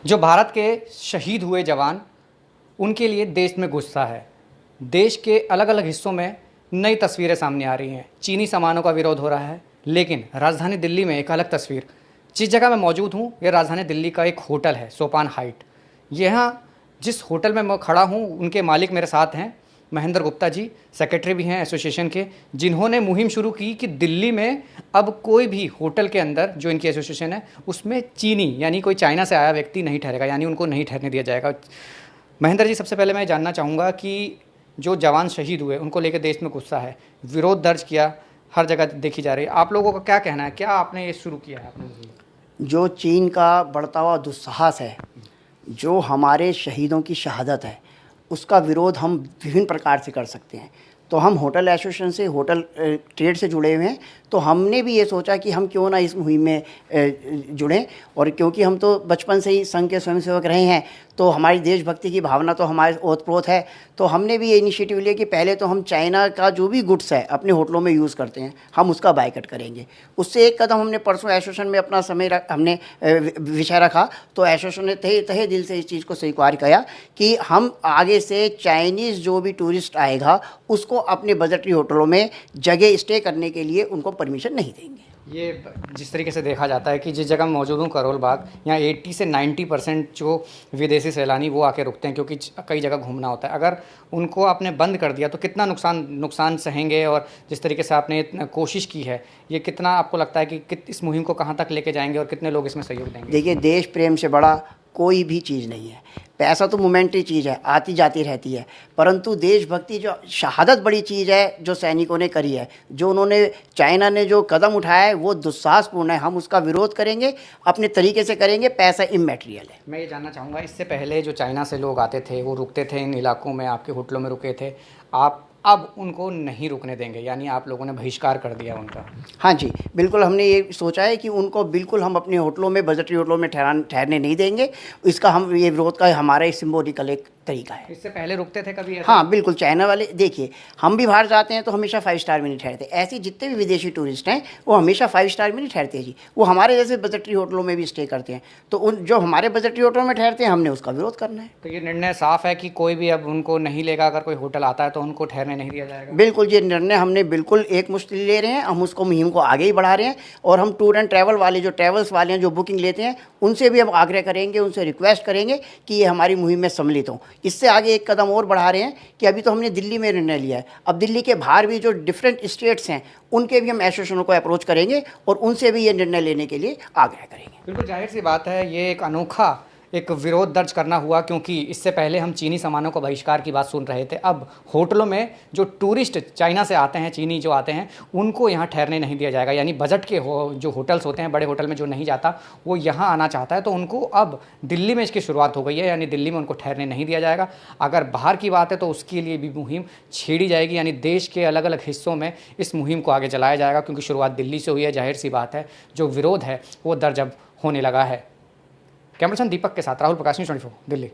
जो भारत के शहीद हुए जवान, उनके लिए देश में गुस्सा है। देश के अलग अलग हिस्सों में नई तस्वीरें सामने आ रही हैं। चीनी सामानों का विरोध हो रहा है, लेकिन राजधानी दिल्ली में एक अलग तस्वीर। जिस जगह मैं मौजूद हूँ, ये राजधानी दिल्ली का एक होटल है, सोपान हाइट। यहाँ जिस होटल में मैं खड़ा हूँ, उनके मालिक मेरे साथ हैं, महेंद्र गुप्ता जी, सेक्रेटरी भी हैं एसोसिएशन के, जिन्होंने मुहिम शुरू की कि दिल्ली में अब कोई भी होटल के अंदर, जो इनकी एसोसिएशन है, उसमें चीनी यानी कोई चाइना से आया व्यक्ति नहीं ठहरेगा, यानी उनको नहीं ठहरने दिया जाएगा। महेंद्र जी, सबसे पहले मैं जानना चाहूँगा कि जो जवान शहीद हुए, उनको लेकर देश में गुस्सा है, विरोध दर्ज किया, हर जगह देखी जा रही है। आप लोगों का क्या कहना है, क्या आपने ये शुरू किया है आपने? जो चीन का बढ़ता हुआ दुस्साहस है, जो हमारे शहीदों की शहादत है, उसका विरोध हम विभिन्न प्रकार से कर सकते हैं। तो हम होटल एसोसिएशन से, होटल ट्रेड से जुड़े हुए हैं, तो हमने भी ये सोचा कि हम क्यों ना इस मुहिम में जुड़ें। और क्योंकि हम तो बचपन से ही संघ के स्वयंसेवक रहे हैं, तो हमारी देशभक्ति की भावना तो हमारे ओतप्रोत है। तो हमने भी ये इनिशिएटिव लिया कि पहले तो हम चाइना का जो भी गुड्स है अपने होटलों में यूज़ करते हैं, हम उसका बायकट करेंगे। उससे एक कदम हमने परसों एसोसिएशन में अपना हमने विषय रखा, तो एसोसिएशन ने तहे दिल से इस चीज़ को स्वीकार किया कि हम आगे से चाइनीज़ जो भी टूरिस्ट आएगा, उसको अपने बजटरी होटलों में जगह स्टे करने के लिए उनको परमिशन नहीं देंगे। ये जिस तरीके से देखा जाता है कि जिस जगह मैं मौजूद हूँ, करोल बाग, यहाँ 80 से 90% जो विदेशी सैलानी वो आके रुकते हैं, क्योंकि कई जगह घूमना होता है। अगर उनको आपने बंद कर दिया तो कितना नुकसान सहेंगे, और जिस तरीके से आपने कोशिश की है, ये कितना आपको लगता है कि इस मुहिम को कहाँ तक लेके जाएंगे और कितने लोग इसमें सहयोग देंगे? देखिए, देश प्रेम से बड़ा कोई भी चीज़ नहीं है। पैसा तो मोमेंटरी चीज़ है, आती जाती रहती है, परंतु देशभक्ति जो शहादत बड़ी चीज़ है, जो सैनिकों ने करी है, जो उन्होंने चाइना ने जो कदम उठाया है, वो दुस्साहसपूर्ण है। हम उसका विरोध करेंगे, अपने तरीके से करेंगे। पैसा इमैटेरियल है। मैं ये जानना चाहूँगा, इससे पहले जो चाइना से लोग आते थे, वो रुकते थे इन इलाकों में, आपके होटलों में रुके थे, आप अब उनको नहीं रुकने देंगे, यानी आप लोगों ने बहिष्कार कर दिया उनका? हाँ जी, बिल्कुल। हमने ये सोचा है कि उनको बिल्कुल हम अपने होटलों में, बजटरी होटलों में ठहरने नहीं देंगे। इसका हम ये विरोध का हमारा एक सिंबॉलिकल एक तरीका है। इससे पहले रुकते थे कभी ऐसा? हाँ, बिल्कुल। चाइना वाले, देखिए, हम भी बाहर जाते हैं तो हमेशा 5 स्टार में नहीं ठहरते। ऐसे जितने भी विदेशी टूरिस्ट हैं, वो हमेशा 5 स्टार में नहीं ठहरते जी, वो हमारे जैसे बजटरी होटलों में भी स्टे करते हैं। तो उन जो हमारे बजटरी होटलों में ठहरते हैं, हमने उसका विरोध करना है। तो ये निर्णय साफ है कि कोई भी अब उनको नहीं लेगा, अगर कोई होटल आता है तो उनको ठहरने नहीं दिया जाएगा? बिल्कुल, ये निर्णय हमने बिल्कुल एक मुश्त ले रहे हैं। हम उसको मुहिम को आगे ही बढ़ा रहे हैं, और हम टूर एंड ट्रैवल वाले, जो ट्रैवल्स वाले हैं, जो बुकिंग लेते हैं, उनसे भी हम आग्रह करेंगे, उनसे रिक्वेस्ट करेंगे कि ये हमारी मुहिम में सम्मिलित हों। इससे आगे एक कदम और बढ़ा रहे हैं कि अभी तो हमने दिल्ली में निर्णय लिया है, अब दिल्ली के बाहर भी जो डिफरेंट स्टेट्स हैं, उनके भी हम एसोसिएशनों को अप्रोच करेंगे और उनसे भी ये निर्णय लेने के लिए आग्रह करेंगे। बिल्कुल जाहिर सी बात है, ये एक अनोखा एक विरोध दर्ज करना हुआ, क्योंकि इससे पहले हम चीनी सामानों का बहिष्कार की बात सुन रहे थे। अब होटलों में जो टूरिस्ट चाइना से आते हैं, चीनी जो आते हैं, उनको यहाँ ठहरने नहीं दिया जाएगा। यानी बजट के जो होटल्स होते हैं, बड़े होटल में जो नहीं जाता, वो यहाँ आना चाहता है, तो उनको अब दिल्ली में इसकी शुरुआत हो गई है, यानी दिल्ली में उनको ठहरने नहीं दिया जाएगा। अगर बाहर की बात है तो उसके लिए भी मुहिम छेड़ी जाएगी, यानी देश के अलग अलग हिस्सों में इस मुहिम को आगे चलाया जाएगा, क्योंकि शुरुआत दिल्ली से हुई है। जाहिर सी बात है, जो विरोध है वो दर्ज अब होने लगा है। कैमरा पर्सन दीपक के साथ राहुल प्रकाश, न्यूज़ 24 दिल्ली।